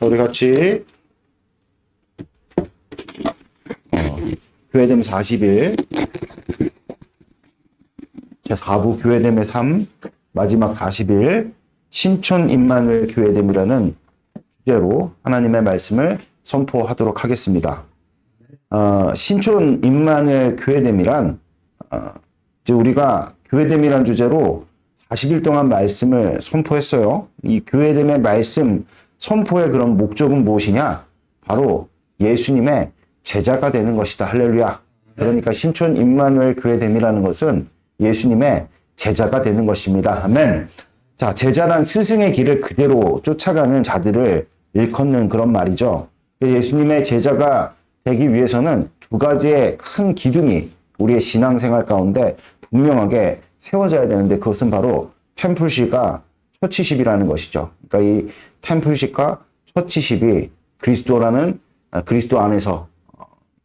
우리 같이 교회됨 40일 제4부 교회됨의 삶 마지막 40일 신촌 임마누엘 교회됨이라는 주제로 하나님의 말씀을 선포하도록 하겠습니다. 신촌 임마누엘 교회됨이란 이제 우리가 교회됨이란 주제로 40일 동안 말씀을 선포했어요. 이 교회됨의 말씀 선포의 그런 목적은 무엇이냐? 바로 예수님의 제자가 되는 것이다. 할렐루야. 그러니까 신촌 임마누엘 교회됨이라는 것은 예수님의 제자가 되는 것입니다. 아멘. 자, 제자란 스승의 길을 그대로 쫓아가는 자들을 일컫는 그런 말이죠. 예수님의 제자가 되기 위해서는 두 가지의 큰 기둥이 우리의 신앙생활 가운데 분명하게 세워져야 되는데 그것은 바로 템플식과 처치식이라는 것이죠. 그러니까 이 템플식과 처치식이 그리스도 안에서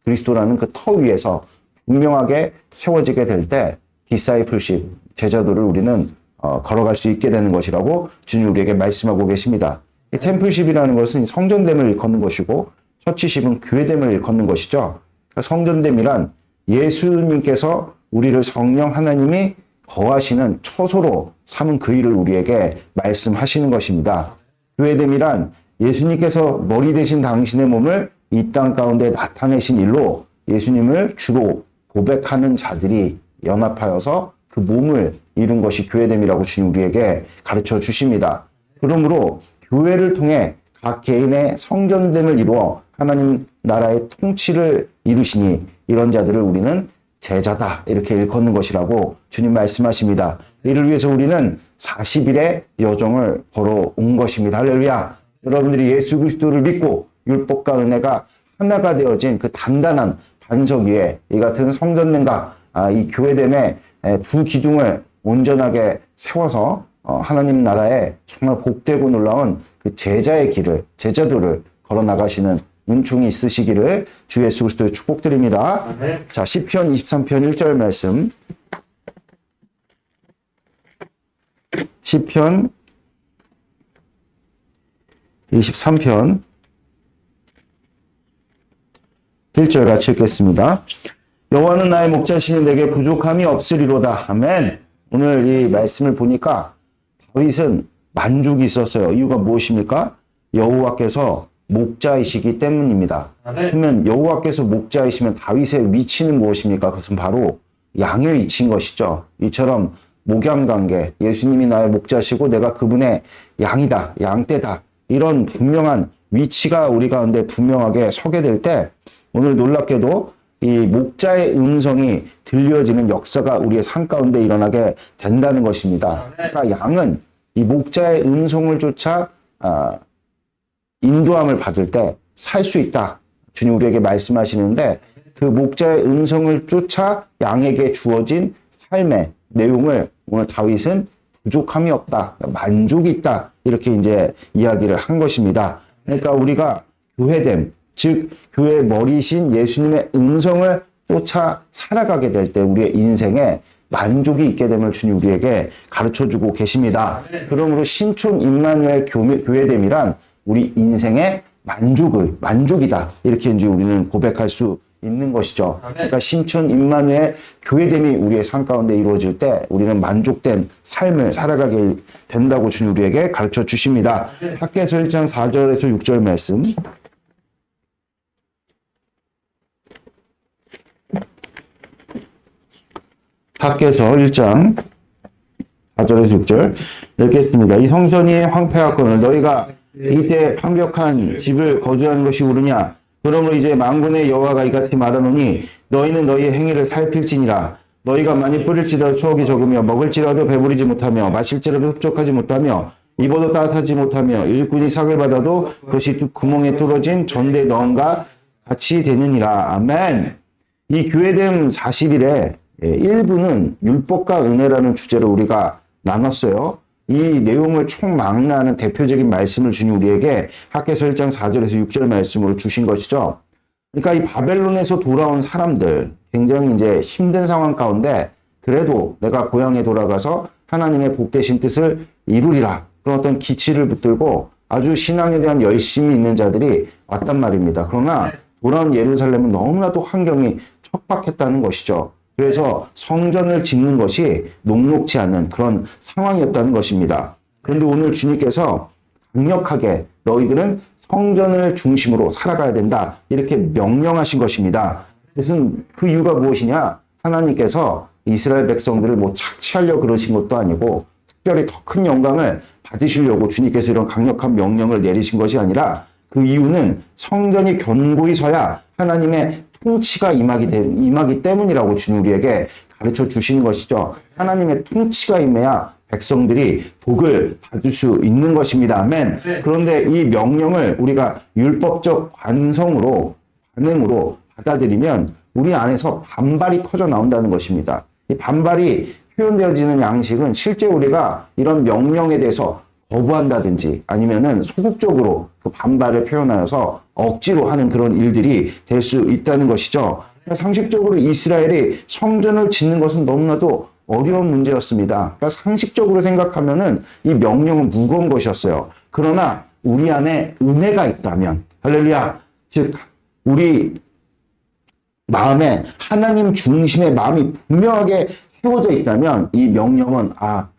그리스도라는 그 터 위에서 분명하게 세워지게 될 때 디사이플십, 제자도를 우리는 걸어갈 수 있게 되는 것이라고 주님 우리에게 말씀하고 계십니다. 이 템플십이라는 것은 성전됨을 일컫는 것이고 처치십은 교회됨을 일컫는 것이죠. 그러니까 성전됨이란 예수님께서 우리를 성령 하나님이 거하시는 처소로 삼은 그 일을 우리에게 말씀하시는 것입니다. 교회됨이란 예수님께서 머리 되신 당신의 몸을 이 땅 가운데 나타내신 일로 예수님을 주로 고백하는 자들이 연합하여서 그 몸을 이룬 것이 교회됨이라고 주님 우리에게 가르쳐 주십니다. 그러므로 교회를 통해 각 개인의 성전됨을 이루어 하나님 나라의 통치를 이루시니 이런 자들을 우리는 제자다 이렇게 일컫는 것이라고 주님 말씀하십니다. 이를 위해서 우리는 40일의 여정을 걸어온 것입니다. 할렐루야. 여러분들이 예수 그리스도를 믿고 율법과 은혜가 하나가 되어진 그 단단한 반석 위에 이 같은 성전됨과 이 교회됨의 두 기둥을 온전하게 세워서 하나님 나라에 정말 복되고 놀라운 그 제자의 길을, 제자도를 걸어 나가시는 은총이 있으시기를 주 예수 그리스도의 축복드립니다. 네. 자, 시편 23편 1절 말씀. 시편 23편 1절 같이 읽겠습니다. 여호와는 나의 목자시니 내게 부족함이 없으리로다. 아멘. 오늘 이 말씀을 보니까 다윗은 만족이 있었어요. 이유가 무엇입니까? 여호와께서 목자이시기 때문입니다. 그러면 여호와께서 목자이시면 다윗의 위치는 무엇입니까? 그것은 바로 양의 위치인 것이죠. 이처럼 목양관계, 예수님이 나의 목자시고 내가 그분의 양이다, 양떼다. 이런 분명한 위치가 우리 가운데 분명하게 서게 될 때 오늘 놀랍게도 이 목자의 음성이 들려지는 역사가 우리의 삶 가운데 일어나게 된다는 것입니다. 그러니까 양은 이 목자의 음성을 쫓아 인도함을 받을 때 살 수 있다. 주님 우리에게 말씀하시는데 그 목자의 음성을 쫓아 양에게 주어진 삶의 내용을 오늘 다윗은 부족함이 없다. 만족이 있다. 이렇게 이제 이야기를 한 것입니다. 그러니까 우리가 교회됨, 즉 교회의 머리신 예수님의 음성을 쫓아 살아가게 될 때 우리의 인생에 만족이 있게 됨을 주님 우리에게 가르쳐주고 계십니다. 그러므로 신촌 임마누엘 교회됨이란 우리 인생의 만족이다. 이렇게 이제 우리는 고백할 수 있는 것이죠. 그러니까 신촌 임마누엘 교회됨이 우리의 삶 가운데 이루어질 때 우리는 만족된 삶을 살아가게 된다고 주님 우리에게 가르쳐 주십니다. 학개서 1장 4절에서 6절 말씀. 학개서 1장 4절에서 6절 읽겠습니다. 이 성전이 황폐하거늘 너희가 이때 완벽한 집을 거주하는 것이 옳으냐? 그러므로 이제 만군의 여호와가 이같이 말하노니 너희는 너희의 행위를 살필지니라. 너희가 많이 뿌릴지라도 추억이 적으며 먹을지라도 배부르지 못하며 마실지라도 흡족하지 못하며 입어도 따뜻하지 못하며 일꾼이 삭을 받아도 그것이 구멍에 뚫어진 전대 넌과 같이 되느니라. 아멘. 이 교회됨 40일에 일부는 율법과 은혜라는 주제로 우리가 나눴어요. 이 내용을 총망라하는 대표적인 말씀을 주님 우리에게 학개서 1장 4절에서 6절 말씀으로 주신 것이죠. 그러니까 이 바벨론에서 돌아온 사람들, 굉장히 이제 힘든 상황 가운데 그래도 내가 고향에 돌아가서 하나님의 복되신 뜻을 이루리라. 그런 어떤 기치를 붙들고 아주 신앙에 대한 열심이 있는 자들이 왔단 말입니다. 그러나 돌아온 예루살렘은 너무나도 환경이 척박했다는 것이죠. 그래서 성전을 짓는 것이 녹록지 않은 그런 상황이었다는 것입니다. 그런데 오늘 주님께서 강력하게 너희들은 성전을 중심으로 살아가야 된다. 이렇게 명령하신 것입니다. 무슨 그 이유가 무엇이냐? 하나님께서 이스라엘 백성들을 뭐 착취하려고 그러신 것도 아니고 특별히 더 큰 영광을 받으시려고 주님께서 이런 강력한 명령을 내리신 것이 아니라 그 이유는 성전이 견고히 서야 하나님의 통치가 임하기 때문이라고 주님 우리에게 가르쳐 주시는 것이죠. 하나님의 통치가 임해야 백성들이 복을 받을 수 있는 것입니다. 아멘. 그런데 이 명령을 우리가 율법적 반응으로 받아들이면 우리 안에서 반발이 터져 나온다는 것입니다. 이 반발이 표현되어지는 양식은 실제 우리가 이런 명령에 대해서 거부한다든지 아니면은 소극적으로 그 반발을 표현하여서 억지로 하는 그런 일들이 될 수 있다는 것이죠. 상식적으로 이스라엘이 성전을 짓는 것은 너무나도 어려운 문제였습니다. 그러니까 상식적으로 생각하면은 이 명령은 무거운 것이었어요. 그러나 우리 안에 은혜가 있다면, 할렐루야, 즉 우리 마음에 하나님 중심의 마음이 분명하게 세워져 있다면 이 명령은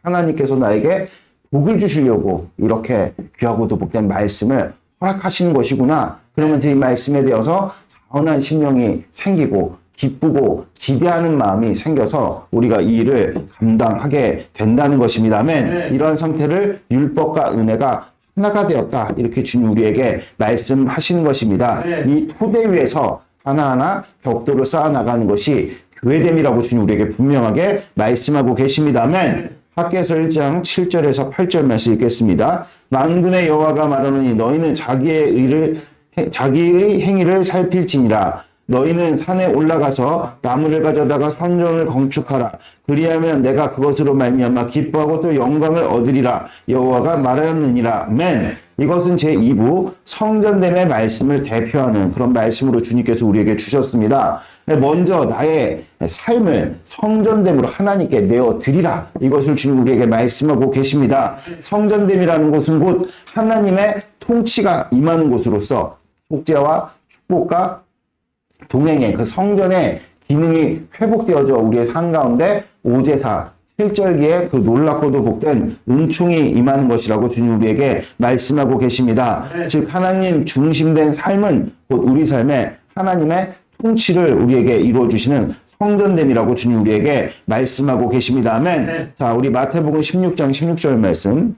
하나님께서 나에게 복을 주시려고 이렇게 귀하고도 복된 말씀을 허락하시는 것이구나. 그러면서 이 말씀에 대해서 자원한 심령이 생기고 기쁘고 기대하는 마음이 생겨서 우리가 이 일을 감당하게 된다는 것입니다. 아멘. 이러한 상태를 율법과 은혜가 하나가 되었다. 이렇게 주님 우리에게 말씀하시는 것입니다. 이 토대 위에서 하나하나 벽돌을 쌓아나가는 것이 교회됨이라고 주님 우리에게 분명하게 말씀하고 계십니다. 아멘. 학개서 1장 7절에서 8절 말씀 읽겠습니다. 만군의 여호와가 말하노니 너희는 자기의 행위를 살필지니라. 너희는 산에 올라가서 나무를 가져다가 성전을 건축하라. 그리하면 내가 그것으로 말미암아 기뻐하고 또 영광을 얻으리라. 여호와가 말하였느니라. 아멘. 이것은 제2부 성전됨의 말씀을 대표하는 그런 말씀으로 주님께서 우리에게 주셨습니다. 먼저 나의 삶을 성전됨으로 하나님께 내어드리라. 이것을 주님 우리에게 말씀하고 계십니다. 성전됨이라는 것은 곧 하나님의 통치가 임하는 곳으로서 속죄와 축복과 동행의 그 성전의 기능이 회복되어져 우리의 삶 가운데 오제사, 칠절기에 그 놀랍고도 복된 은총이 임하는 것이라고 주님 우리에게 말씀하고 계십니다. 즉 하나님 중심된 삶은 곧 우리 삶에 하나님의 통치를 우리에게 이루어주시는 성전됨이라고 주님 우리에게 말씀하고 계십니다. 아멘. 자, 우리 마태복음 16장 16절 말씀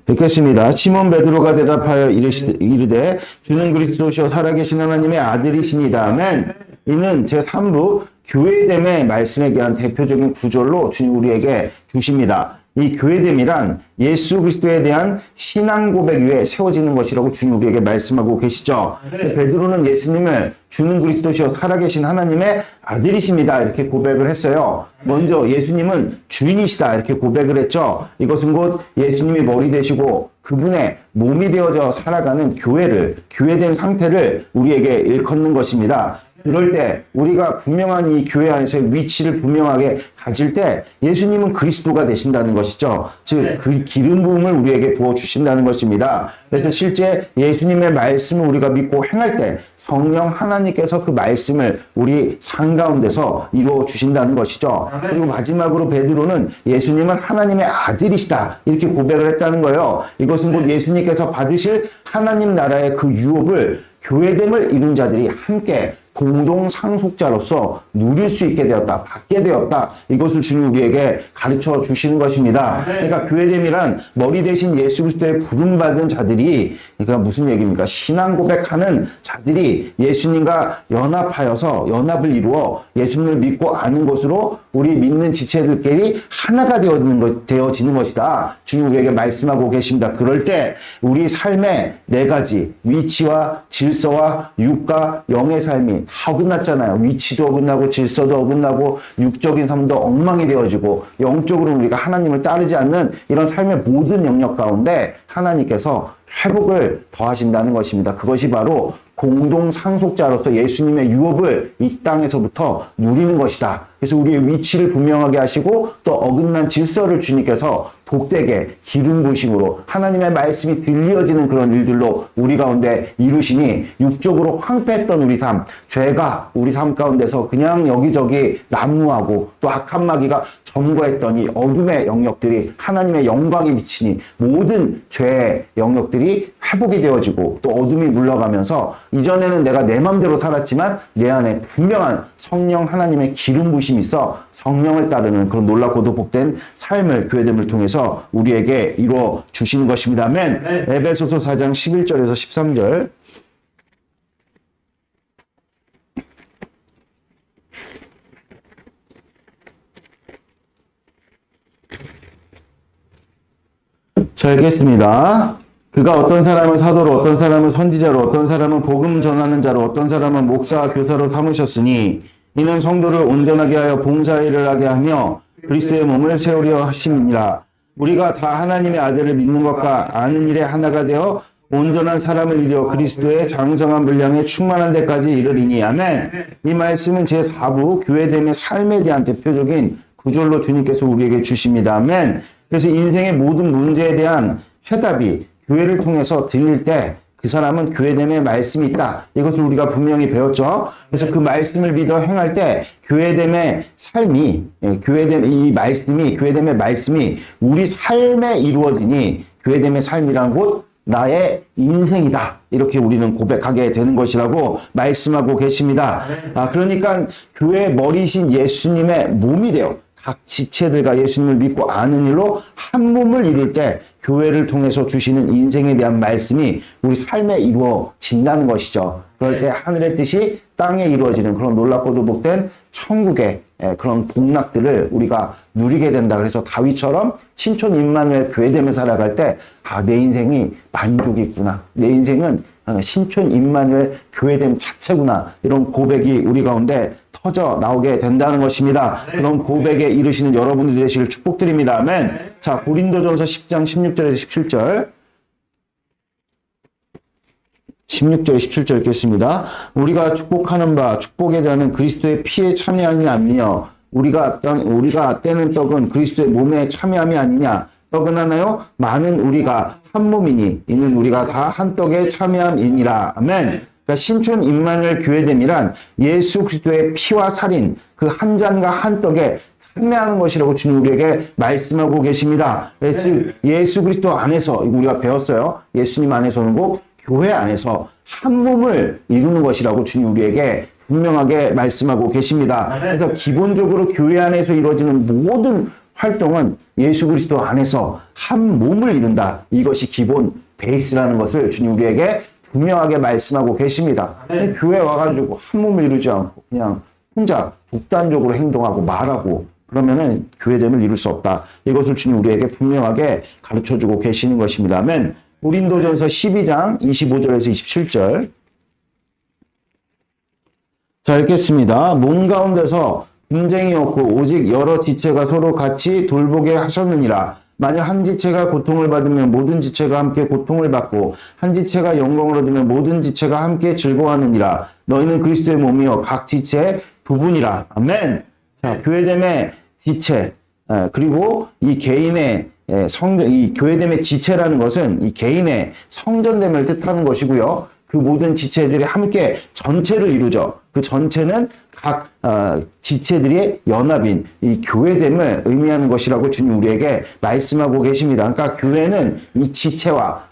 듣겠습니다. 시몬 베드로가 대답하여 이르되 주는 그리스도시요 살아계신 하나님의 아들이시니다. 아멘. 이는 제3부 교회됨의 말씀에 대한 대표적인 구절로 주님 우리에게 주십니다. 이 교회됨이란 예수 그리스도에 대한 신앙 고백 위에 세워지는 것이라고 주님 우리에게 말씀하고 계시죠. 베드로는 예수님을 주는 그리스도시요 살아계신 하나님의 아들이십니다. 이렇게 고백을 했어요. 먼저 예수님은 주인이시다. 이렇게 고백을 했죠. 이것은 곧 예수님이 머리 되시고 그분의 몸이 되어져 살아가는 교회된 상태를 우리에게 일컫는 것입니다. 그럴 때 우리가 분명한 이 교회 안에서의 위치를 분명하게 가질 때 예수님은 그리스도가 되신다는 것이죠. 즉 그 기름 부음을 우리에게 부어주신다는 것입니다. 그래서 실제 예수님의 말씀을 우리가 믿고 행할 때 성령 하나님께서 그 말씀을 우리 삶 가운데서 이루어 주신다는 것이죠. 그리고 마지막으로 베드로는 예수님은 하나님의 아들이시다 이렇게 고백을 했다는 거예요. 이것은 곧 예수님께서 받으실 하나님 나라의 그 유업을 교회됨을 이룬 자들이 함께 공동 상속자로서 누릴 수 있게 되었다, 받게 되었다. 이것을 주님 우리에게 가르쳐 주시는 것입니다. 그러니까 교회됨이란 머리 대신 예수 그리스도의 부름받은 자들이, 그러니까 무슨 얘기입니까? 신앙 고백하는 자들이 예수님과 연합하여서 연합을 이루어 예수님을 믿고 아는 것으로 우리 믿는 지체들끼리 하나가 되어지는 것이다. 주님 우리에게 말씀하고 계십니다. 그럴 때 우리 삶의 네 가지 위치와 질서와 육과 영의 삶이 다 어긋났잖아요. 위치도 어긋나고 질서도 어긋나고 육적인 삶도 엉망이 되어지고 영적으로 우리가 하나님을 따르지 않는 이런 삶의 모든 영역 가운데 하나님께서 회복을 더하신다는 것입니다. 그것이 바로 공동 상속자로서 예수님의 유업을 이 땅에서부터 누리는 것이다. 그래서 우리의 위치를 분명하게 하시고 또 어긋난 질서를 주님께서 복되게 기름 부으심으로 하나님의 말씀이 들려지는 그런 일들로 우리 가운데 이루시니 육적으로 황폐했던 우리 삶, 죄가 우리 삶 가운데서 그냥 여기저기 난무하고 또 악한 마귀가 점거했던 이 어둠의 영역들이 하나님의 영광이 비치니 모든 죄의 영역들이 회복이 되어지고 또 어둠이 물러가면서 이전에는 내가 내 맘대로 살았지만 내 안에 분명한 성령 하나님의 기름 부심이 있어 성령을 따르는 그런 놀랍고도 복된 삶을 교회됨을 통해서 우리에게 이루어 주시는 것입니다. 아멘. 네. 에베소서 4장 11절에서 13절. 자, 읽겠습니다. 그가 어떤 사람은 사도로, 어떤 사람은 선지자로, 어떤 사람은 복음 전하는 자로, 어떤 사람은 목사와 교사로 삼으셨으니 이는 성도를 온전하게 하여 봉사일을 하게 하며 그리스도의 몸을 세우려 하심이니라. 우리가 다 하나님의 아들을 믿는 것과 아는 일에 하나가 되어 온전한 사람을 이루어 그리스도의 장성한 분량에 충만한 데까지 이르리니. 아멘. 이 말씀은 제4부 교회됨의 삶에 대한 대표적인 구절로 주님께서 우리에게 주십니다. 아멘. 그래서 인생의 모든 문제에 대한 해답이 교회를 통해서 들릴 때 그 사람은 교회됨의 말씀이 있다. 이것을 우리가 분명히 배웠죠. 그래서 그 말씀을 믿어 행할 때 교회됨의 삶이, 교회됨의 말씀이 우리 삶에 이루어지니 교회됨의 삶이란 곧 나의 인생이다. 이렇게 우리는 고백하게 되는 것이라고 말씀하고 계십니다. 그러니까 교회의 머리신 예수님의 몸이 되어 각 지체들과 예수님을 믿고 아는 일로 한 몸을 이룰 때 교회를 통해서 주시는 인생에 대한 말씀이 우리 삶에 이루어진다는 것이죠. 그럴 때 하늘의 뜻이 땅에 이루어지는 그런 놀랍고도 복된 천국의 그런 복락들을 우리가 누리게 된다. 그래서 다윗처럼 신촌 임마누엘 교회됨을 살아갈 때 내 인생이 만족이 있구나. 내 인생은 신촌 임마누엘 교회됨 자체구나. 이런 고백이 우리 가운데 터져 나오게 된다는 것입니다. 그런 고백에 이르시는 여러분들이 되시길 축복드립니다. 아멘. 자, 고린도전서 10장 16절에서 17절. 16절, 17절 읽겠습니다. 우리가 축복하는 바 축복의 자는 그리스도의 피에 참여함이 아니며 우리가 떼는 떡은 그리스도의 몸에 참여함이 아니냐. 떡은 하나요? 많은 우리가 한 몸이니 이는 우리가 다 한 떡에 참여함이니라. 아멘. 그러니까 신촌 임마누엘 교회됨이란 예수 그리스도의 피와 살인 그 한 잔과 한 떡에 참여하는 것이라고 주님 우리에게 말씀하고 계십니다. 예수 그리스도 안에서 우리가 배웠어요. 예수님 안에서는 꼭 교회 안에서 한 몸을 이루는 것이라고 주님 우리에게 분명하게 말씀하고 계십니다. 그래서 기본적으로 교회 안에서 이루어지는 모든 활동은 예수 그리스도 안에서 한 몸을 이룬다. 이것이 기본 베이스라는 것을 주님 우리에게 분명하게 말씀하고 계십니다. 교회 와가지고 한 몸을 이루지 않고 그냥 혼자 독단적으로 행동하고 말하고 그러면은 교회됨을 이룰 수 없다. 이것을 주님 우리에게 분명하게 가르쳐주고 계시는 것입니다. 아멘. 고린도전서 12장 25절에서 27절. 자, 읽겠습니다. 몸 가운데서 분쟁이 없고 오직 여러 지체가 서로 같이 돌보게 하셨느니라. 만약 한 지체가 고통을 받으면 모든 지체가 함께 고통을 받고 한 지체가 영광을 얻으면 모든 지체가 함께 즐거워하느니라. 너희는 그리스도의 몸이요 각 지체의 부분이라. 아멘. 자, 교회됨의 지체 그리고 이 개인의 이 교회됨의 지체라는 것은 이 개인의 성전됨을 뜻하는 것이고요. 그 모든 지체들이 함께 전체를 이루죠. 그 전체는 각 지체들의 연합인 이 교회됨을 의미하는 것이라고 주님 우리에게 말씀하고 계십니다. 그러니까 교회는 이 지체와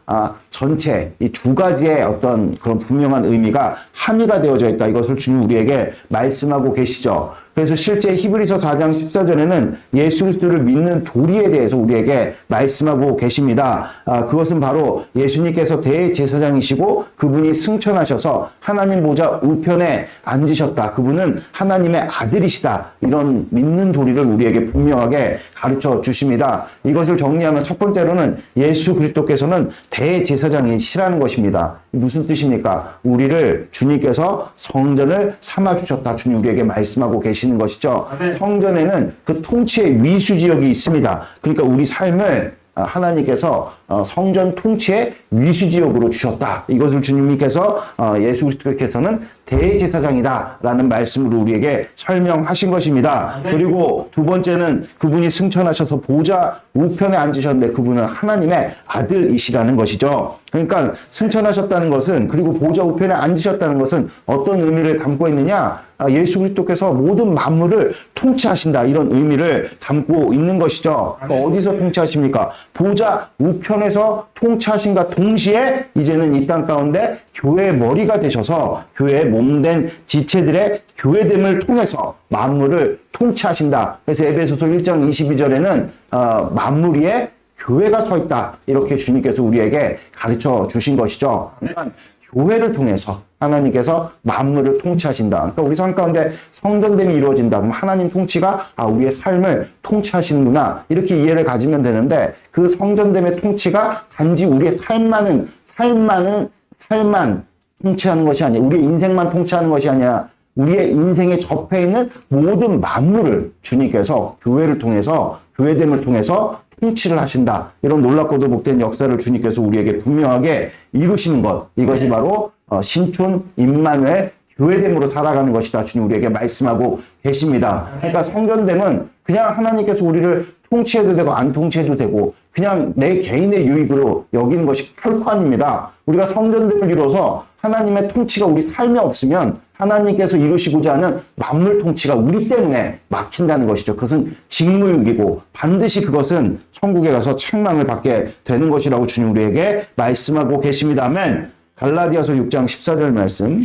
전체 이 두 가지의 어떤 그런 분명한 의미가 함의가 되어져 있다. 이것을 주님 우리에게 말씀하고 계시죠. 그래서 실제 히브리서 4장 14절에는 예수 그리스도를 믿는 도리에 대해서 우리에게 말씀하고 계십니다. 그것은 바로 예수님께서 대제사장이시고 그분이 승천하셔서 하나님 보좌 우편에 앉으셨다. 그분은 하나님의 아들이시다. 이런 믿는 도리를 우리에게 분명하게 가르쳐 주십니다. 이것을 정리하면 첫 번째로는 예수 그리스도께서는 대제사장이시라는 것입니다. 무슨 뜻입니까? 우리를 주님께서 성전을 삼아주셨다. 주님 우리에게 말씀하고 계시는 것이죠. 성전에는 그 통치의 위수지역이 있습니다. 그러니까 우리 삶을 하나님께서 성전 통치의 위수지역으로 주셨다. 이것을 주님께서 예수 그리스도께서는 대제사장이다라는 말씀으로 우리에게 설명하신 것입니다. 그리고 두 번째는 그분이 승천하셔서 보좌 우편에 앉으셨는데 그분은 하나님의 아들이시라는 것이죠. 그러니까 승천하셨다는 것은, 그리고 보좌 우편에 앉으셨다는 것은 어떤 의미를 담고 있느냐? 예수 그리스도께서 모든 만물을 통치하신다, 이런 의미를 담고 있는 것이죠. 그러니까 어디서 통치하십니까? 보좌 우편에서 통치하신과 동시에 이제는 이 땅 가운데 교회의 머리가 되셔서 교회의 몸된 지체들의 교회됨을 통해서 만물을 통치하신다. 그래서 에베소서 1장 22절에는 만물 위에 교회가 서 있다, 이렇게 주님께서 우리에게 가르쳐 주신 것이죠. 그러니까 교회를 통해서 하나님께서 만물을 통치하신다. 그러니까 우리 삶 가운데 성전됨이 이루어진다. 그럼 하나님 통치가 우리의 삶을 통치하시는구나, 이렇게 이해를 가지면 되는데, 그 성전됨의 통치가 단지 우리의 삶만 통치하는 것이 아니야. 우리의 인생만 통치하는 것이 아니야. 우리의 인생에 접해 있는 모든 만물을 주님께서 교회를 통해서, 교회됨을 통해서 통치를 하신다. 이런 놀랍고도 복된 역사를 주님께서 우리에게 분명하게 이루시는 것, 이것이 바로 신촌 임마누엘 교회됨으로 살아가는 것이다, 주님 우리에게 말씀하고 계십니다. 그러니까 성전됨은 그냥 하나님께서 우리를 통치해도 되고 안 통치해도 되고 그냥 내 개인의 유익으로 여기는 것이 결코 아닙니다. 우리가 성전됨을 이뤄서 하나님의 통치가 우리 삶에 없으면 하나님께서 이루시고자 하는 만물 통치가 우리 때문에 막힌다는 것이죠. 그것은 직무유기고 반드시 그것은 천국에 가서 책망을 받게 되는 것이라고 주님 우리에게 말씀하고 계십니다. 아멘. 갈라디아서 6장 14절 말씀.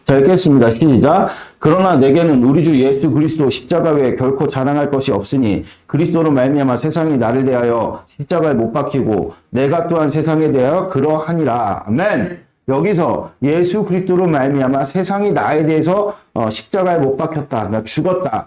자, 읽겠습니다. 시작. 그러나 내게는 우리 주 예수 그리스도 십자가 외에 결코 자랑할 것이 없으니 그리스도로 말미암아 세상이 나를 대하여 십자가에 못 박히고 내가 또한 세상에 대하여 그러하니라. 아멘. 여기서 예수 그리스도로 말미암아 세상이 나에 대해서 십자가에 못 박혔다, 그러니까 죽었다,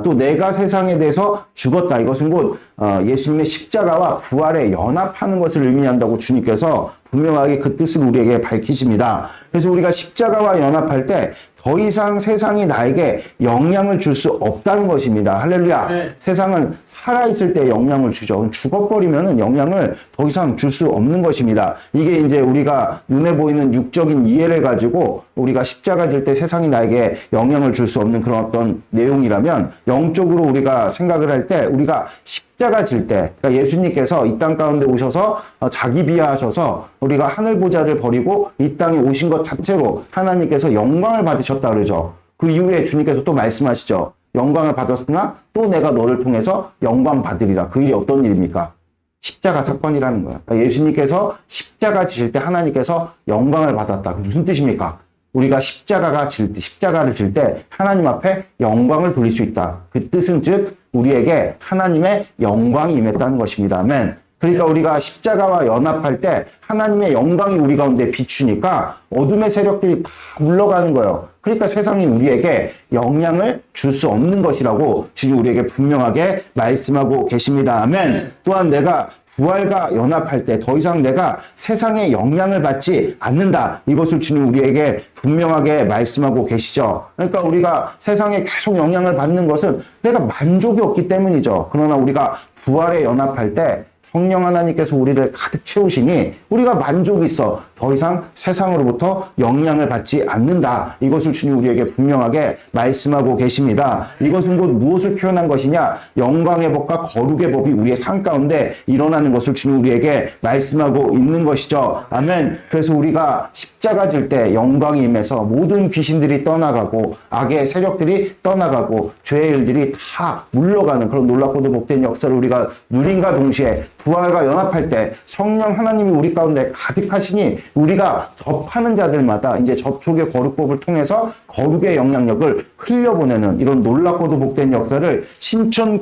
또 내가 세상에 대해서 죽었다, 이것은 곧 예수님의 십자가와 부활에 연합하는 것을 의미한다고 주님께서 분명하게 그 뜻을 우리에게 밝히십니다. 그래서 우리가 십자가와 연합할 때 더 이상 세상이 나에게 영향을 줄 수 없다는 것입니다. 할렐루야. 네. 세상은 살아있을 때 영향을 주죠. 죽어버리면 영향을 더 이상 줄 수 없는 것입니다. 이게 이제 우리가 눈에 보이는 육적인 이해를 가지고 우리가 십자가 질 때 세상이 나에게 영향을 줄 수 없는 그런 어떤 내용이라면, 영적으로 우리가 생각을 할 때 우리가 십자가 질 때, 그러니까 예수님께서 이 땅 가운데 오셔서 자기 비하하셔서 우리가 하늘 보좌를 버리고 이 땅에 오신 것 자체로 하나님께서 영광을 받으셨다 그러죠. 그 이후에 주님께서 또 말씀하시죠. 영광을 받았으나 또 내가 너를 통해서 영광 받으리라. 그 일이 어떤 일입니까? 십자가 사건이라는 거야. 그러니까 예수님께서 십자가 지실 때 하나님께서 영광을 받았다. 무슨 뜻입니까? 우리가 십자가를 질 때 하나님 앞에 영광을 돌릴 수 있다. 그 뜻은 즉 우리에게 하나님의 영광이 임했다는 것입니다. 아멘. 그러니까 우리가 십자가와 연합할 때 하나님의 영광이 우리 가운데 비추니까 어둠의 세력들이 다 물러가는 거예요. 그러니까 세상이 우리에게 영향을 줄 수 없는 것이라고 주님 우리에게 분명하게 말씀하고 계십니다. 아멘. 또한 내가 부활과 연합할 때 더 이상 내가 세상의 영향을 받지 않는다. 이것을 주님 우리에게 분명하게 말씀하고 계시죠. 그러니까 우리가 세상에 계속 영향을 받는 것은 내가 만족이 없기 때문이죠. 그러나 우리가 부활에 연합할 때 성령 하나님께서 우리를 가득 채우시니 우리가 만족이 있어. 더 이상 세상으로부터 영향을 받지 않는다. 이것을 주님 우리에게 분명하게 말씀하고 계십니다. 이것은 곧 무엇을 표현한 것이냐? 영광의 법과 거룩의 법이 우리의 삶 가운데 일어나는 것을 주님 우리에게 말씀하고 있는 것이죠. 아멘. 그래서 우리가 십자가 질 때 영광이 임해서 모든 귀신들이 떠나가고 악의 세력들이 떠나가고 죄의 일들이 다 물러가는 그런 놀랍고도 복된 역사를 우리가 누린과 동시에 부활과 연합할 때 성령 하나님이 우리 가운데 가득하시니 우리가 접하는 자들마다 이제 접촉의 거룩법을 통해서 거룩의 영향력을 흘려보내는 이런 놀랍고도 복된 역사를 신촌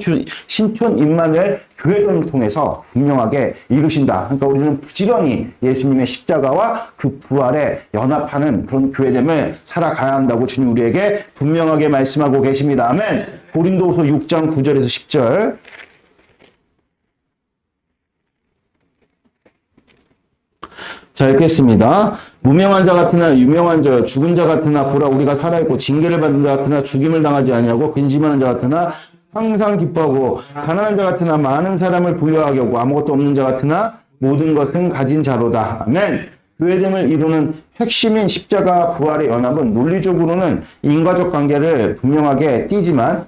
임마누엘 교회를 통해서 분명하게 이루신다. 그러니까 우리는 부지런히 예수님의 십자가와 그 부활에 연합하는 그런 교회됨을 살아가야 한다고 주님 우리에게 분명하게 말씀하고 계십니다. 아멘. 고린도후서 6장 9절에서 10절. 자, 읽겠습니다. 무명한 자 같으나 유명한 자, 죽은 자 같으나 보라 우리가 살아있고 징계를 받은 자 같으나 죽임을 당하지 아니하고 근심하는 자 같으나 항상 기뻐하고 가난한 자 같으나 많은 사람을 부유하게 하고 아무것도 없는 자 같으나 모든 것은 가진 자로다. 아멘. 교회됨을 이루는 핵심인 십자가 부활의 연합은 논리적으로는 인과적 관계를 분명하게 띠지만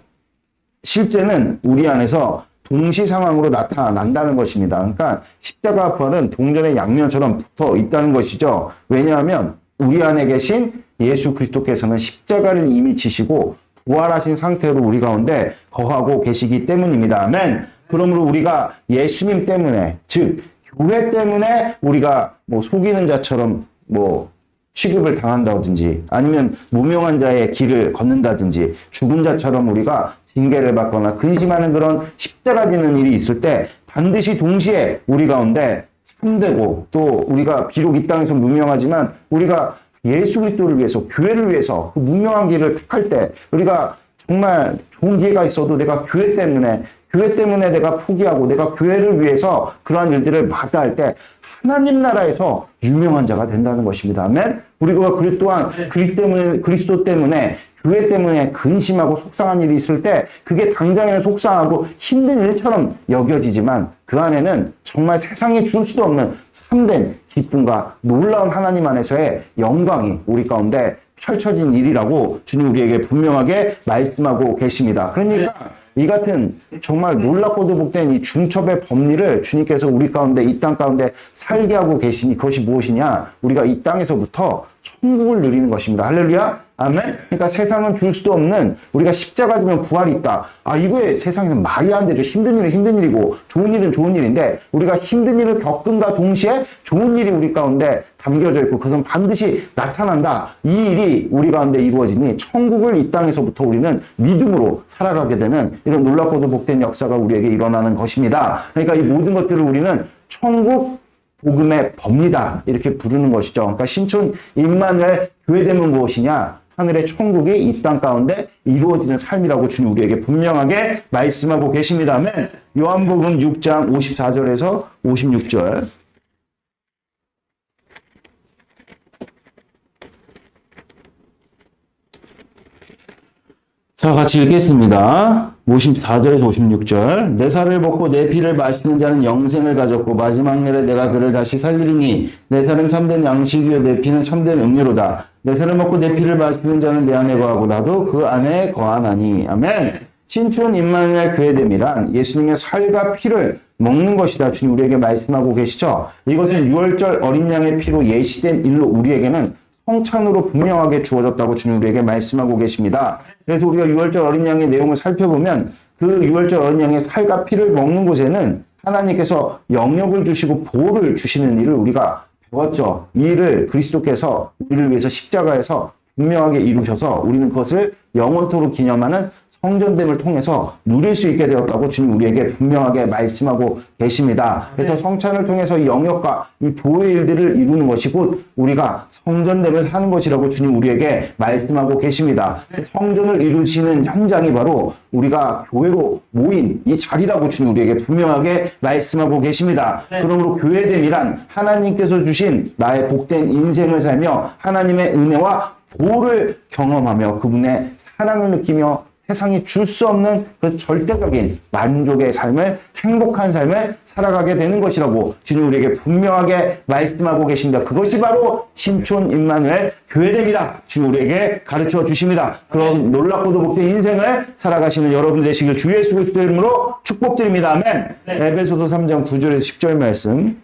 실제는 우리 안에서 동시 상황으로 나타난다는 것입니다. 그러니까 십자가 부활은 동전의 양면처럼 붙어 있다는 것이죠. 왜냐하면 우리 안에 계신 예수 그리스도께서는 십자가를 이미 지시고 부활하신 상태로 우리 가운데 거하고 계시기 때문입니다. 아멘. 그러므로 우리가 예수님 때문에, 즉 교회 때문에 우리가 뭐 속이는 자처럼 뭐 취급을 당한다든지 아니면 무명한 자의 길을 걷는다든지 죽은 자처럼 우리가 징계를 받거나 근심하는 그런 십자가 지는 일이 있을 때 반드시 동시에 우리 가운데 참되고 또 우리가 비록 이 땅에서 무명하지만 우리가 예수 그리스도를 위해서 교회를 위해서 그 무명한 길을 택할 때 우리가 정말 좋은 기회가 있어도 내가 교회 때문에 내가 포기하고 내가 교회를 위해서 그러한 일들을 마다할 때 하나님 나라에서 유명한 자가 된다는 것입니다. 아멘. 우리가 그리 또한 그리스도 때문에 교회 때문에 근심하고 속상한 일이 있을 때 그게 당장에는 속상하고 힘든 일처럼 여겨지지만 그 안에는 정말 세상에 줄 수도 없는 참된 기쁨과 놀라운 하나님 안에서의 영광이 우리 가운데 펼쳐진 일이라고 주님 우리에게 분명하게 말씀하고 계십니다. 그러니까 이 같은 정말 놀랍고도 복된 이 중첩의 법리를 주님께서 우리 가운데 이 땅 가운데 살게 하고 계시니 그것이 무엇이냐? 우리가 이 땅에서부터 천국을 누리는 것입니다. 할렐루야. 아멘. 그러니까 세상은 줄 수도 없는 우리가 십자가 지면 부활이 있다. 이거에 세상에는 말이 안 되죠. 힘든 일은 힘든 일이고 좋은 일은 좋은 일인데 우리가 힘든 일을 겪음과 동시에 좋은 일이 우리 가운데 담겨져 있고 그것은 반드시 나타난다. 이 일이 우리 가운데 이루어지니 천국을 이 땅에서부터 우리는 믿음으로 살아가게 되는 이런 놀랍고도 복된 역사가 우리에게 일어나는 것입니다. 그러니까 이 모든 것들을 우리는 천국 복음의 법리다 이렇게 부르는 것이죠. 그러니까 신촌 임마누엘 교회됨은 무엇이냐? 하늘의 천국이 이 땅 가운데 이루어지는 삶이라고 주님 우리에게 분명하게 말씀하고 계십니다. 아멘. 요한복음 6장 54절에서 56절. 자, 같이 읽겠습니다. 54절에서 56절. 내 살을 먹고 내 피를 마시는 자는 영생을 가졌고 마지막 날에 내가 그를 다시 살리리니 내 살은 참된 양식이요 내 피는 참된 음료로다. 내 살을 먹고 내 피를 마시는 자는 내 안에 거하고 나도 그 안에 거하나니. 아멘. 신촌 임마누엘 교회됨이란 예수님의 살과 피를 먹는 것이다. 주님 우리에게 말씀하고 계시죠. 이것은 유월절 어린 양의 피로 예시된 일로 우리에게는 성찬으로 분명하게 주어졌다고 주님 우리에게 말씀하고 계십니다. 그래서 우리가 유월절 어린 양의 내용을 살펴보면 그 유월절 어린 양의 살과 피를 먹는 곳에는 하나님께서 영역을 주시고 보호를 주시는 일을 우리가 배웠죠. 이 일을 그리스도께서 우리를 위해서 십자가에서 분명하게 이루셔서 우리는 그것을 영원토록 기념하는 성전됨을 통해서 누릴 수 있게 되었다고 주님 우리에게 분명하게 말씀하고 계십니다. 그래서 성찬을 통해서 이 영역과 이 보호의 일들을 이루는 것이 곧 우리가 성전됨을 하는 것이라고 주님 우리에게 말씀하고 계십니다. 성전을 이루시는 현장이 바로 우리가 교회로 모인 이 자리라고 주님 우리에게 분명하게 말씀하고 계십니다. 그러므로 교회됨이란 하나님께서 주신 나의 복된 인생을 살며 하나님의 은혜와 보호를 경험하며 그분의 사랑을 느끼며 세상이 줄 수 없는 그 절대적인 만족의 삶을, 행복한 삶을 살아가게 되는 것이라고 주님 우리에게 분명하게 말씀하고 계십니다. 그것이 바로 신촌 임마누엘 교회됨이다. 주님 우리에게 가르쳐 주십니다. 그런 놀랍고도 복된 인생을 살아가시는 여러분 되시길 주 예수 그리스도의 이름으로 축복드립니다. 아멘. 에베소서 3장 9절에서 10절 말씀.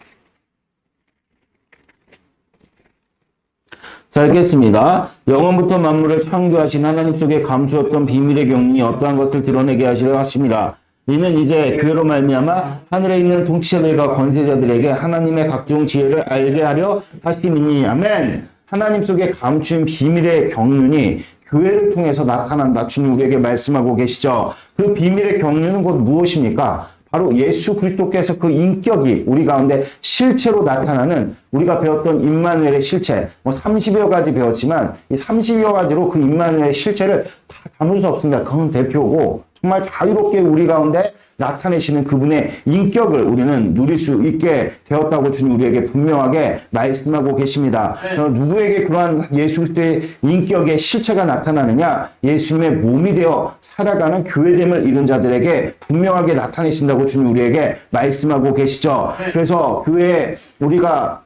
자, 읽겠습니다. 영원부터 만물을 창조하신 하나님 속에 감추었던 비밀의 경륜이 어떠한 것을 드러내게 하시려 하심이라. 이는 이제 교회로 말미암아 하늘에 있는 통치자들과 권세자들에게 하나님의 각종 지혜를 알게 하려 하심이니. 아멘. 하나님 속에 감춘 비밀의 경륜이 교회를 통해서 나타난다. 주님 우리에게 말씀하고 계시죠. 그 비밀의 경륜은 곧 무엇입니까? 바로 예수 그리스도께서 그 인격이 우리 가운데 실체로 나타나는 우리가 배웠던 임마누엘의 실체, 30여 가지 배웠지만 이 30여 가지로 그 임마누엘의 실체를 다 담을 수 없습니다. 그건 대표고 정말 자유롭게 우리 가운데 나타내시는 그분의 인격을 우리는 누릴 수 있게 되었다고 주님 우리에게 분명하게 말씀하고 계십니다. 누구에게 그러한 예수 그리스도의 인격의 실체가 나타나느냐? 예수님의 몸이 되어 살아가는 교회됨을 이룬 자들에게 분명하게 나타내신다고 주님 우리에게 말씀하고 계시죠. 그래서 교회에 우리가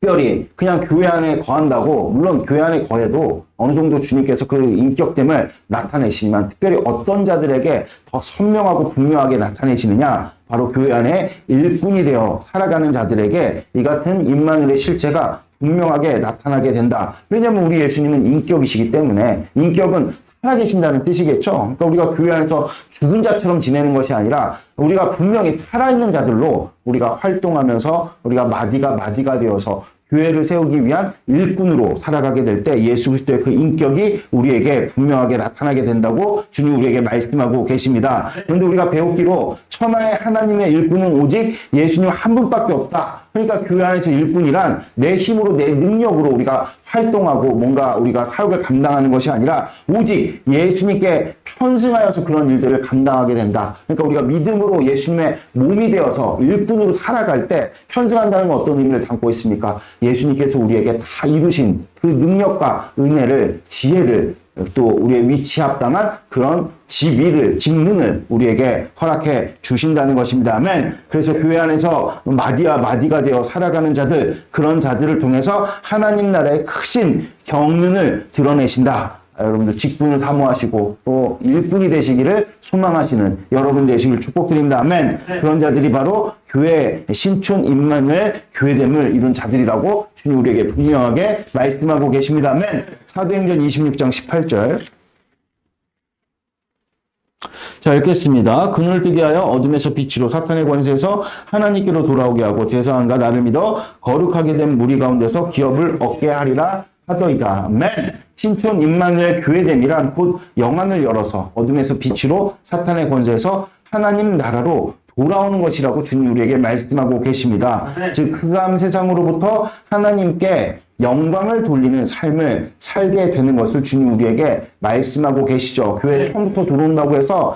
특별히 그냥 교회 안에 거한다고, 물론 교회 안에 거해도 어느 정도 주님께서 그 인격됨을 나타내시지만 특별히 어떤 자들에게 더 선명하고 분명하게 나타내시느냐? 바로 교회 안에 일꾼이 되어 살아가는 자들에게 이 같은 임마누엘의 실체가 분명하게 나타나게 된다. 왜냐하면 우리 예수님은 인격이시기 때문에, 인격은 살아계신다는 뜻이겠죠. 그러니까 우리가 교회 안에서 죽은 자처럼 지내는 것이 아니라 우리가 분명히 살아있는 자들로 우리가 활동하면서 우리가 마디가 되어서 교회를 세우기 위한 일꾼으로 살아가게 될 때 예수 그리스도의 그 인격이 우리에게 분명하게 나타나게 된다고 주님 우리에게 말씀하고 계십니다. 그런데 우리가 배웠기로 천하의 하나님의 일꾼은 오직 예수님 한 분밖에 없다. 그러니까 교회 안에서 일꾼이란 내 힘으로 내 능력으로 우리가 활동하고 뭔가 우리가 사역을 감당하는 것이 아니라 오직 예수님께 편승하여서 그런 일들을 감당하게 된다. 그러니까 우리가 믿음으로 예수님의 몸이 되어서 일꾼으로 살아갈 때 편승한다는 건 어떤 의미를 담고 있습니까? 예수님께서 우리에게 다 이루신 그 능력과 은혜를, 지혜를, 또 우리의 위치 합당한 그런 지위를, 직능을 우리에게 허락해 주신다는 것입니다. 아멘. 그래서 교회 안에서 마디가 되어 살아가는 자들, 그런 자들을 통해서 하나님 나라의 크신 경륜을 드러내신다. 여러분들 직분을 사모하시고 또 일꾼이 되시기를 소망하시는 여러분 되시길 축복드립니다. 아멘. 그런 자들이 바로 교회 신촌 임마누엘 교회됨을 이룬 자들이라고 주님 우리에게 분명하게 말씀하고 계십니다. 아멘. 사도행전 26장 18절. 자, 읽겠습니다. 그늘을 뜨게 하여 어둠에서 빛으로 사탄의 권세에서 하나님께로 돌아오게 하고 제사장과 나를 믿어 거룩하게 된 무리 가운데서 기업을 얻게 하리라 하더이다. 아멘. 신촌 임마누엘 교회됨이란 곧 영안을 열어서 어둠에서 빛으로 사탄의 권세에서 하나님 나라로 돌아오는 것이라고 주님 우리에게 말씀하고 계십니다. 즉 흑암 세상으로부터 하나님께 영광을 돌리는 삶을 살게 되는 것을 주님 우리에게 말씀하고 계시죠. 교회에 처음부터 들어온다고 해서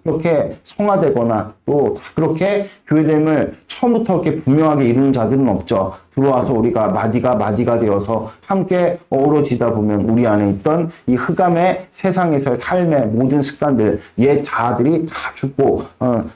그렇게 성화되거나 또 그렇게 교회됨을 처음부터 이렇게 분명하게 이루는 자들은 없죠. 들어와서 우리가 마디가 되어서 함께 어우러지다 보면 우리 안에 있던 이 흑암의 세상에서의 삶의 모든 습관들, 옛 자아들이 다 죽고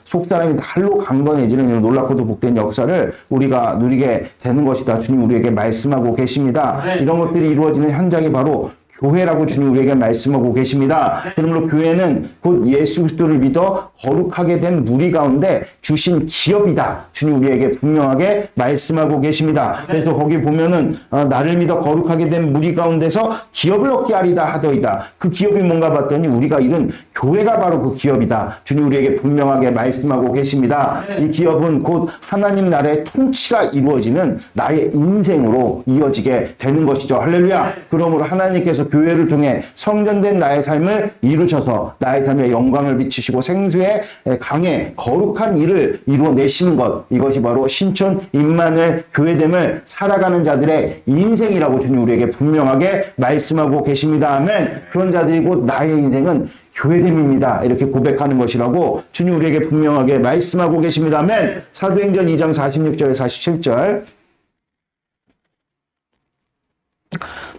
속사람이 날로 강건해지는 이런 놀랍고도 복된 역사를 우리가 누리게 되는 것이다. 주님 우리에게 말씀하고 계십니다. 이런 것들이 이루어지는 현장이 바로 교회라고 주님 우리에게 말씀하고 계십니다. 그러므로 교회는 곧 예수 그리스도를 믿어 거룩하게 된 무리 가운데 주신 기업이다. 주님 우리에게 분명하게 말씀하고 계십니다. 그래서 거기 보면은 나를 믿어 거룩하게 된 무리 가운데서 기업을 얻게 하리다 하더이다. 그 기업이 뭔가 봤더니 우리가 이룬 교회가 바로 그 기업이다. 주님 우리에게 분명하게 말씀하고 계십니다. 이 기업은 곧 하나님 나라의 통치가 이루어지는 나의 인생으로 이어지게 되는 것이죠. 할렐루야. 그러므로 하나님께서 교회를 통해 성전된 나의 삶을 이루셔서 나의 삶에 영광을 비추시고 생수의 강에 거룩한 일을 이루어내시는 것, 이것이 바로 신촌 임마누엘 교회됨을 살아가는 자들의 인생이라고 주님 우리에게 분명하게 말씀하고 계십니다. 아멘. 그런 자들이 곧 나의 인생은 교회됨입니다. 이렇게 고백하는 것이라고 주님 우리에게 분명하게 말씀하고 계십니다. 아멘. 사도행전 2장 46절에 47절.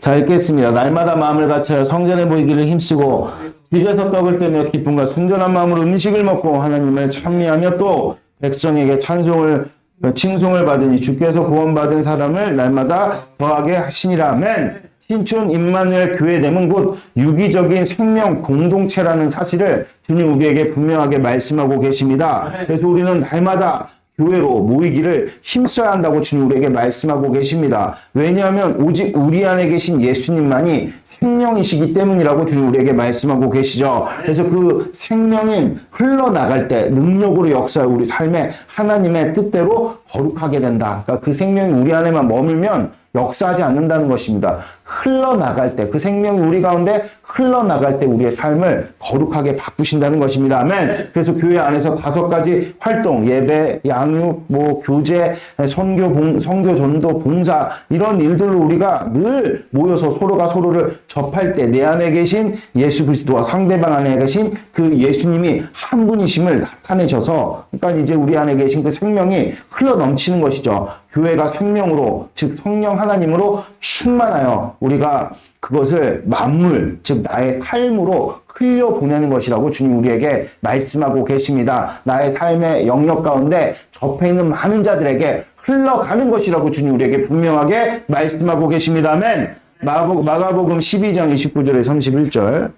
자, 읽겠습니다. 날마다 마음을 같이하여 성전에 모이기를 힘쓰고 집에서 떡을 떼며 기쁨과 순전한 마음으로 음식을 먹고 하나님을 찬미하며 또 백성에게 칭송을 받으니 주께서 구원받은 사람을 날마다 더하게 하시니라. 아멘. 신촌 임마누엘 교회됨은 곧 유기적인 생명 공동체라는 사실을 주님 우리에게 분명하게 말씀하고 계십니다. 그래서 우리는 날마다 교회로 모이기를 힘써야 한다고 주님 우리에게 말씀하고 계십니다. 왜냐하면 오직 우리 안에 계신 예수님만이 생명이시기 때문이라고 주님 우리에게 말씀하고 계시죠. 그래서 그 생명이 흘러나갈 때 능력으로 역사해 우리 삶에 하나님의 뜻대로 거룩하게 된다. 그러니까 그 생명이 우리 안에만 머물면 역사하지 않는다는 것입니다. 흘러나갈 때, 그 생명이 우리 가운데 흘러나갈 때 우리의 삶을 거룩하게 바꾸신다는 것입니다. 아멘. 그래서 교회 안에서 5가지 활동, 예배, 양육, 교제, 선교 전도, 봉사, 이런 일들로 우리가 늘 모여서 서로가 서로를 접할 때 내 안에 계신 예수 그리스도와 상대방 안에 계신 그 예수님이 한 분이심을 나타내셔서, 그러니까 이제 우리 안에 계신 그 생명이 흘러 넘치는 것이죠. 교회가 생명으로, 즉 성령 하나님으로 충만하여 우리가 그것을 만물, 즉 나의 삶으로 흘려보내는 것이라고 주님 우리에게 말씀하고 계십니다. 나의 삶의 영역 가운데 접해 있는 많은 자들에게 흘러가는 것이라고 주님 우리에게 분명하게 말씀하고 계십니다. 아멘. 마가복음 12장 29절에 31절.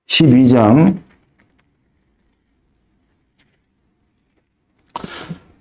12장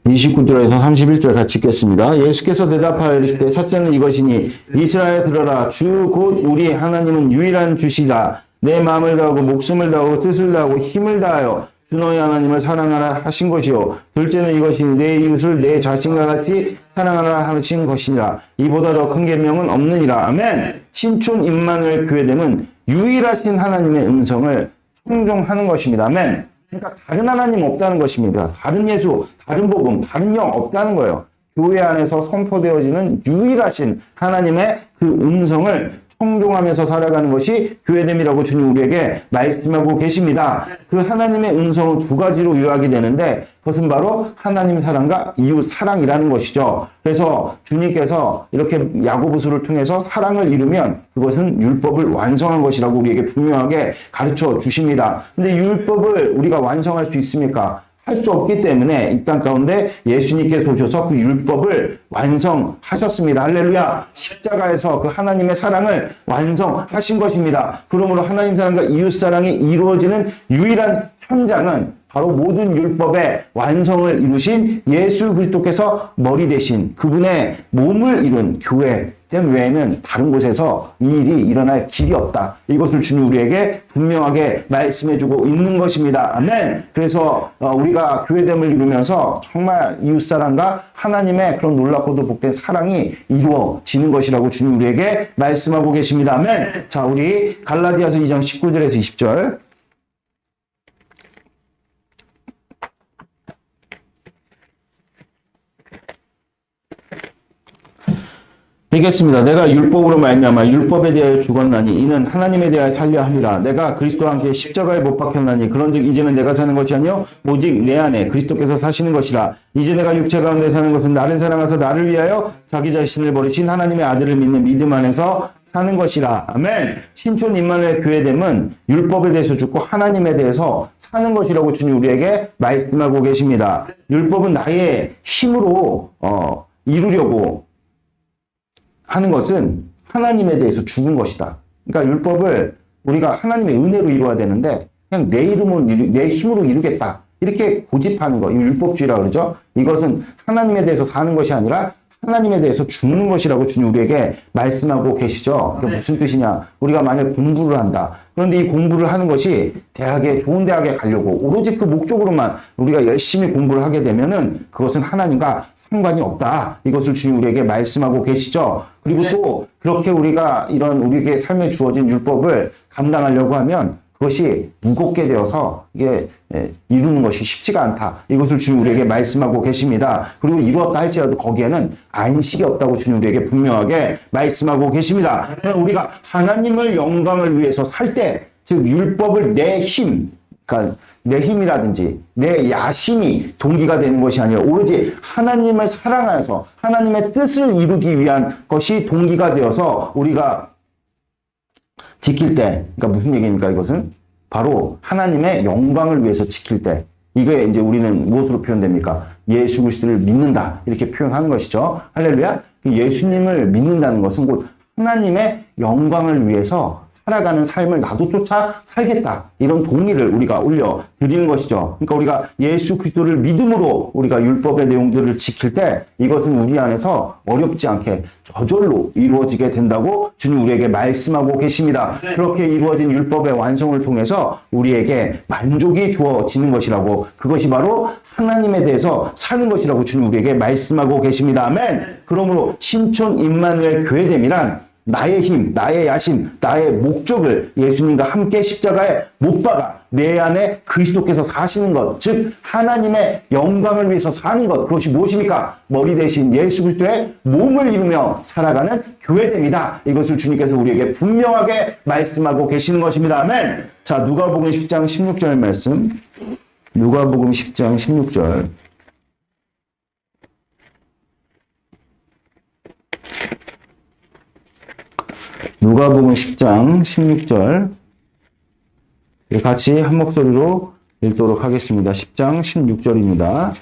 29절에서 31절 같이 읽겠습니다. 예수께서 대답하여 이르시되 첫째는 이것이니 이스라엘 들어라. 주 곧 우리 하나님은 유일한 주시라. 내 마음을 다하고 목숨을 다하고 뜻을 다하고 힘을 다하여 주 너희 하나님을 사랑하라 하신 것이요. 둘째는 이것이니 내 이웃을 내 자신과 같이 사랑하라 하신 것이니라. 이보다 더 큰 계명은 없느니라. 아멘. 신촌 임마누엘 교회됨은 유일하신 하나님의 음성을 청종하는 것입니다. 아멘. 그러니까 다른 하나님 없다는 것입니다. 다른 예수, 다른 복음, 다른 영 없다는 거예요. 교회 안에서 선포되어지는 유일하신 하나님의 그 음성을 청종하면서 살아가는 것이 교회됨이라고 주님 우리에게 말씀하고 계십니다. 그 하나님의 음성은 2가지로 요약이 되는데 그것은 바로 하나님 사랑과 이웃 사랑이라는 것이죠. 그래서 주님께서 이렇게 야고보서를 통해서 사랑을 이루면 그것은 율법을 완성한 것이라고 우리에게 분명하게 가르쳐 주십니다. 근데 율법을 우리가 완성할 수 있습니까? 할 수 없기 때문에 이 땅 가운데 예수님께서 오셔서 그 율법을 완성하셨습니다. 할렐루야. 십자가에서 그 하나님의 사랑을 완성하신 것입니다. 그러므로 하나님 사랑과 이웃 사랑이 이루어지는 유일한 현장은 바로 모든 율법의 완성을 이루신 예수 그리스도께서 머리 대신 그분의 몸을 이룬 교회 외에는 다른 곳에서 이 일이 일어날 길이 없다. 이것을 주님 우리에게 분명하게 말씀해주고 있는 것입니다. 아멘. 그래서 우리가 교회됨을 이루면서 정말 이웃사랑과 하나님의 그런 놀랍고도 복된 사랑이 이루어지는 것이라고 주님 우리에게 말씀하고 계십니다. 아멘. 자, 우리 갈라디아서 2장 19절에서 20절. 읽겠습니다. 내가 율법으로 말미암아 율법에 대하여 죽었나니 이는 하나님에 대하여 살려 함이라. 내가 그리스도와 함께 십자가에 못 박혔나니 그런즉 이제는 내가 사는 것이 아니요 오직 내 안에 그리스도께서 사시는 것이라. 이제 내가 육체 가운데 사는 것은 나를 사랑하사 나를 위하여 자기 자신을 버리신 하나님의 아들을 믿는 믿음 안에서 사는 것이라. 아멘. 신촌 임마누엘 교회됨은 율법에 대해서 죽고 하나님에 대해서 사는 것이라고 주님 우리에게 말씀하고 계십니다. 율법은 나의 힘으로 이루려고 하는 것은 하나님에 대해서 죽은 것이다. 그러니까 율법을 우리가 하나님의 은혜로 이루어야 되는데 그냥 내 이름으로 내 힘으로 이루겠다. 이렇게 고집하는 거. 이 율법주의라고 그러죠. 이것은 하나님에 대해서 사는 것이 아니라 하나님에 대해서 죽는 것이라고 주님 우리에게 말씀하고 계시죠. 그게 무슨 뜻이냐. 우리가 만약 공부를 한다. 그런데 이 공부를 하는 것이 좋은 대학에 가려고 오로지 그 목적으로만 우리가 열심히 공부를 하게 되면은 그것은 하나님과 상관이 없다. 이것을 주님 우리에게 말씀하고 계시죠. 그리고 또 그렇게 우리가 이런 우리에게 삶에 주어진 율법을 감당하려고 하면 그것이 무겁게 되어서 이게 이루는 것이 쉽지가 않다. 이것을 주님 우리에게 말씀하고 계십니다. 그리고 이루었다 할지라도 거기에는 안식이 없다고 주님 우리에게 분명하게 말씀하고 계십니다. 그러나 우리가 하나님을 영광을 위해서 살 때, 즉 율법을 내 힘, 그러니까 내 힘이라든지 내 야심이 동기가 되는 것이 아니라 오로지 하나님을 사랑하여서 하나님의 뜻을 이루기 위한 것이 동기가 되어서 우리가 지킬 때, 그러니까 무슨 얘기입니까? 이것은 바로 하나님의 영광을 위해서 지킬 때, 이거에 이제 우리는 무엇으로 표현됩니까? 예수 그리스도를 믿는다, 이렇게 표현하는 것이죠. 할렐루야. 예수님을 믿는다는 것은 곧 하나님의 영광을 위해서 살아가는 삶을 나도 쫓아 살겠다. 이런 동의를 우리가 올려드리는 것이죠. 그러니까 우리가 예수 그리스도를 믿음으로 우리가 율법의 내용들을 지킬 때 이것은 우리 안에서 어렵지 않게 저절로 이루어지게 된다고 주님 우리에게 말씀하고 계십니다. 그렇게 이루어진 율법의 완성을 통해서 우리에게 만족이 주어지는 것이라고, 그것이 바로 하나님에 대해서 사는 것이라고 주님 우리에게 말씀하고 계십니다. 아멘. 그러므로 신촌 임마누엘 교회됨이란 나의 힘, 나의 야심, 나의 목적을 예수님과 함께 십자가에 못 박아 내 안에 그리스도께서 사시는 것, 즉 하나님의 영광을 위해서 사는 것, 그것이 무엇입니까? 머리 대신 예수 그리스도의 몸을 이루며 살아가는 교회됨이다. 이것을 주님께서 우리에게 분명하게 말씀하고 계시는 것입니다. 아멘. 자, 누가복음 10장 16절 말씀. 누가복음 10장 16절. 누가복음 10장 16절. 같이 한 목소리로 읽도록 하겠습니다. 10장 16절입니다.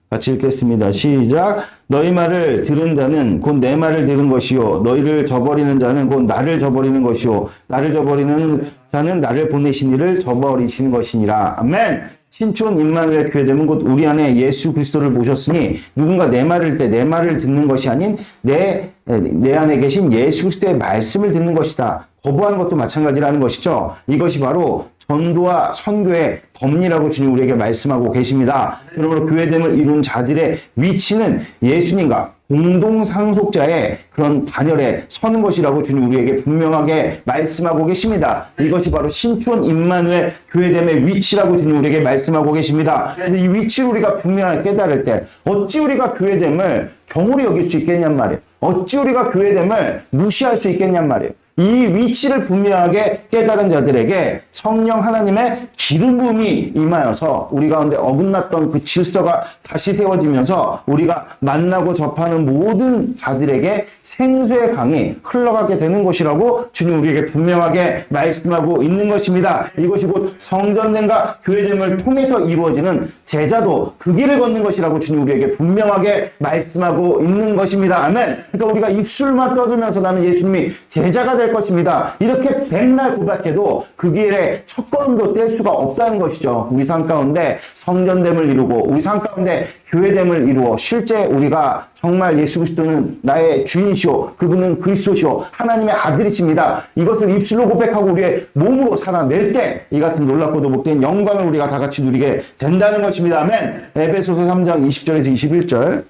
같이 읽겠습니다. 시작. 너희 말을 들은 자는 곧 내 말을 들은 것이요, 너희를 저버리는 자는 곧 나를 저버리는 것이요, 나를 저버리는 자는 나를 보내신 이를 저버리시는 것이니라. 아멘. 신촌 임마누엘 교회됨은 곧 우리 안에 예수 그리스도를 모셨으니 누군가 내 말을 때 내 말을 듣는 것이 아닌 내 안에 계신 예수 그리스도의 말씀을 듣는 것이다. 거부하는 것도 마찬가지라는 것이죠. 이것이 바로 전도와 선교의 법리라고 주님 우리에게 말씀하고 계십니다. 그러므로 교회됨을 이룬 자들의 위치는 예수님과 공동 상속자의 그런 반열에 서는 것이라고 주님 우리에게 분명하게 말씀하고 계십니다. 이것이 바로 신촌 임마누엘 교회됨의 위치라고 주님 우리에게 말씀하고 계십니다. 그래서 이 위치를 우리가 분명하게 깨달을 때 어찌 우리가 교회됨을 경홀히 여길 수 있겠냔 말이에요. 어찌 우리가 교회됨을 무시할 수 있겠냔 말이에요. 이 위치를 분명하게 깨달은 자들에게 성령 하나님의 기름 부음이 임하여서 우리 가운데 어긋났던 그 질서가 다시 세워지면서 우리가 만나고 접하는 모든 자들에게 생수의 강이 흘러가게 되는 것이라고 주님 우리에게 분명하게 말씀하고 있는 것입니다. 이것이 곧 성전됨과 교회됨을 통해서 이루어지는 제자도 그 길을 걷는 것이라고 주님 우리에게 분명하게 말씀하고 있는 것입니다. 아멘. 그러니까 우리가 입술만 떠들면서 나는 예수님이 제자가 될 것입니다. 이렇게 백날 고백해도 그 길에 첫걸음도 뗄 수가 없다는 것이죠. 우리 삶 가운데 성전됨을 이루고 우리 삶 가운데 교회됨을 이루어 실제 우리가 정말 예수 그리스도는 나의 주인이시오, 그분은 그리스도시오, 하나님의 아들이십니다. 이것을 입술로 고백하고 우리의 몸으로 살아낼 때 이 같은 놀랍고도 복된 영광을 우리가 다 같이 누리게 된다는 것입니다. 아멘. 에베소서 3장 20절에서 21절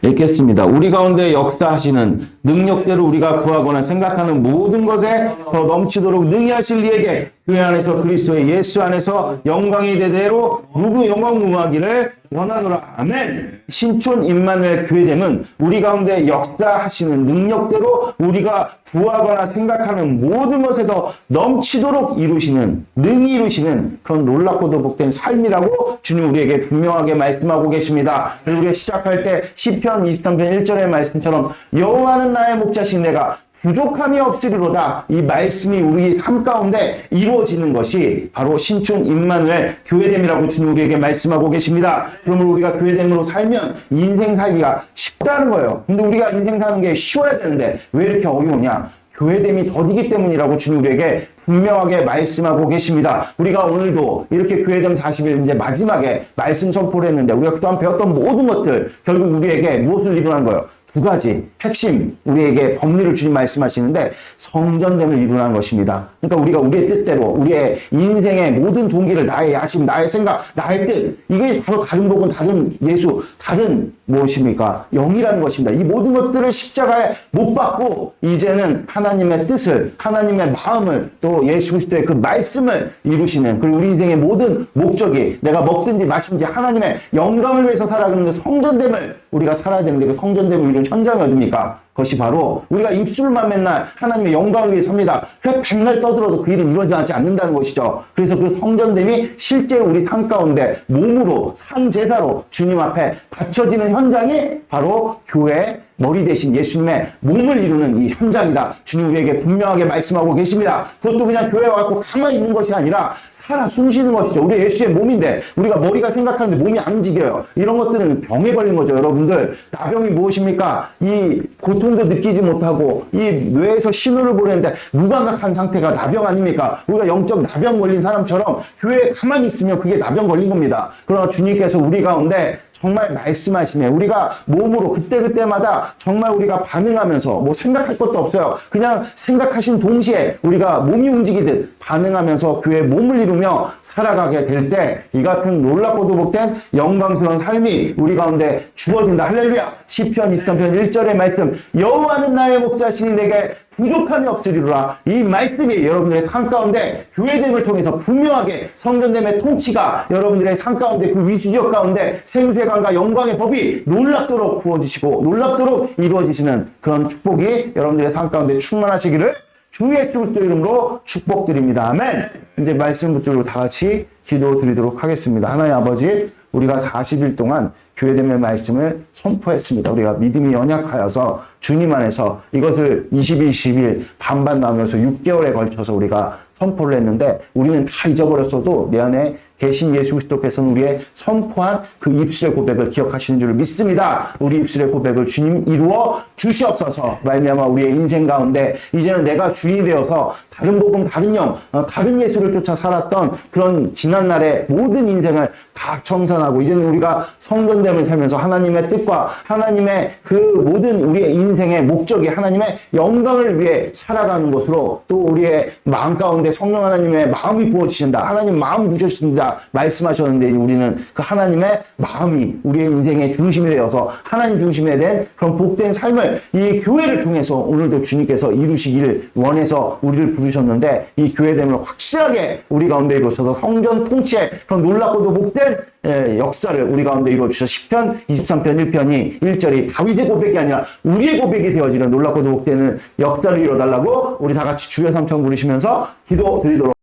읽겠습니다. 우리 가운데 역사하시는 능력대로 우리가 구하거나 생각하는 모든 것에 더 넘치도록 능히 하실 이에게 교회 안에서 그리스도의 예수 안에서 영광이 대대로 무궁 영광무하기를 원하노라. 아멘. 신촌 임마누엘 교회됨은 우리 가운데 역사하시는 능력대로 우리가 구하거나 생각하는 모든 것에 더 넘치도록 이루시는, 능히 이루시는 그런 놀랍고도 복된 삶이라고 주님 우리에게 분명하게 말씀하고 계십니다. 그리고 우리가 시작할 때 시편 23편 1절의 말씀처럼 여호와는 나의 목자신 내가 부족함이 없으리로다. 이 말씀이 우리 삶 가운데 이루어지는 것이 바로 신촌 임마누엘 교회됨이라고 주님 우리에게 말씀하고 계십니다. 그러므로 우리가 교회됨으로 살면 인생 살기가 쉽다는 거예요. 근데 우리가 인생 사는 게 쉬워야 되는데 왜 이렇게 어려우냐? 교회됨이 더디기 때문이라고 주님 우리에게 분명하게 말씀하고 계십니다. 우리가 오늘도 이렇게 교회됨 40일 이제 마지막에 말씀 선포를 했는데 우리가 그동안 배웠던 모든 것들 결국 우리에게 무엇을 이루는 거예요? 두 가지 핵심 우리에게 법리를 주님 말씀하시는데 성전됨을 이루는 것입니다. 그러니까 우리가 우리의 뜻대로 우리의 인생의 모든 동기를 나의 야심, 나의 생각, 나의 뜻 이게 바로 다른 복음, 다른 예수, 다른 무엇입니까? 영이라는 것입니다. 이 모든 것들을 십자가에 못 박고 이제는 하나님의 뜻을, 하나님의 마음을 또 예수 그리스도의 그 말씀을 이루시는 그리고 우리 인생의 모든 목적이 내가 먹든지 마시든지 하나님의 영광을 위해서 살아가는 그 성전됨을 우리가 살아야 되는데 그 성전됨을 이루는 현장이 어딥니까? 그것이 바로 우리가 입술만 맨날 하나님의 영광을 위해 섭니다. 그래 백날 떠들어도 그 일은 이루어지지 않는다는 것이죠. 그래서 그 성전됨이 실제 우리 삶 가운데 몸으로 산제사로 주님 앞에 바쳐지는 현장이 바로 교회 머리 대신 예수님의 몸을 이루는 이 현장이다. 주님 우리에게 분명하게 말씀하고 계십니다. 그것도 그냥 교회에 와서 가만히 있는 것이 아니라 살아 숨쉬는 것이죠. 우리 예수의 몸인데 우리가 머리가 생각하는데 몸이 안 움직여요. 이런 것들은 병에 걸린 거죠. 여러분들 나병이 무엇입니까? 이 고통 아픔도 느끼지 못하고 이 뇌에서 신호를 보내는데 무감각한 상태가 나병 아닙니까? 우리가 영적 나병 걸린 사람처럼 교회에 가만히 있으면 그게 나병 걸린 겁니다. 그러나 주님께서 우리 가운데 정말 말씀하시네. 우리가 몸으로 그때그때마다 정말 우리가 반응하면서 뭐 생각할 것도 없어요. 그냥 생각하신 동시에 우리가 몸이 움직이듯 반응하면서 교회의 몸을 이루며 살아가게 될 때 이 같은 놀랍고도 복된 영광스러운 삶이 우리 가운데 주어진다. 할렐루야. 시편 23편 1절의 말씀, 여호와는 나의 목자시니 내게 부족함이 없으리로라. 이 말씀이 여러분들의 삶 가운데 교회됨을 통해서 분명하게 성전됨의 통치가 여러분들의 삶 가운데 그 위수지역 가운데 생수의강과 영광의 법이 놀랍도록 부어지시고 놀랍도록 이루어지시는 그런 축복이 여러분들의 삶 가운데 충만하시기를 주 예수 그리스도 이름으로 축복드립니다. 아멘. 이제 말씀 붙들고 다 같이 기도드리도록 하겠습니다. 하나님 아버지, 우리가 40일 동안 교회됨의 말씀을 선포했습니다. 우리가 믿음이 연약하여서 주님 안에서 이것을 20일 반반 나누어서 6개월에 걸쳐서 우리가 선포를 했는데 우리는 다 잊어버렸어도 내 안에 계신 예수 그리스도께서는 우리의 선포한 그 입술의 고백을 기억하시는 줄 믿습니다. 우리 입술의 고백을 주님 이루어 주시옵소서. 말미암아 우리의 인생 가운데 이제는 내가 주인이 되어서 다른 복음, 다른 영, 다른 예수를 쫓아 살았던 그런 지난날의 모든 인생을 다 청산하고 이제는 우리가 성전됨을 살면서 하나님의 뜻과 하나님의 그 모든 우리의 인생의 목적이 하나님의 영광을 위해 살아가는 것으로 또 우리의 마음 가운데 성령 하나님의 마음이 부어지신다. 하나님 마음 부으셨습니다. 말씀하셨는데 우리는 그 하나님의 마음이 우리의 인생의 중심이 되어서 하나님 중심에 된 그런 복된 삶을 이 교회를 통해서 오늘도 주님께서 이루시기를 원해서 우리를 부르셨는데 이 교회됨을 확실하게 우리 가운데 이루어서 성전 통치의 그런 놀랍고도 복된 역사를 우리 가운데 이루어주셔서 시편 23편 1편이 1절이 다윗의 고백이 아니라 우리의 고백이 되어지는 놀랍고도 복되는 역사를 이뤄달라고 우리 다 같이 주여 삼천 부르시면서 기도 드리도록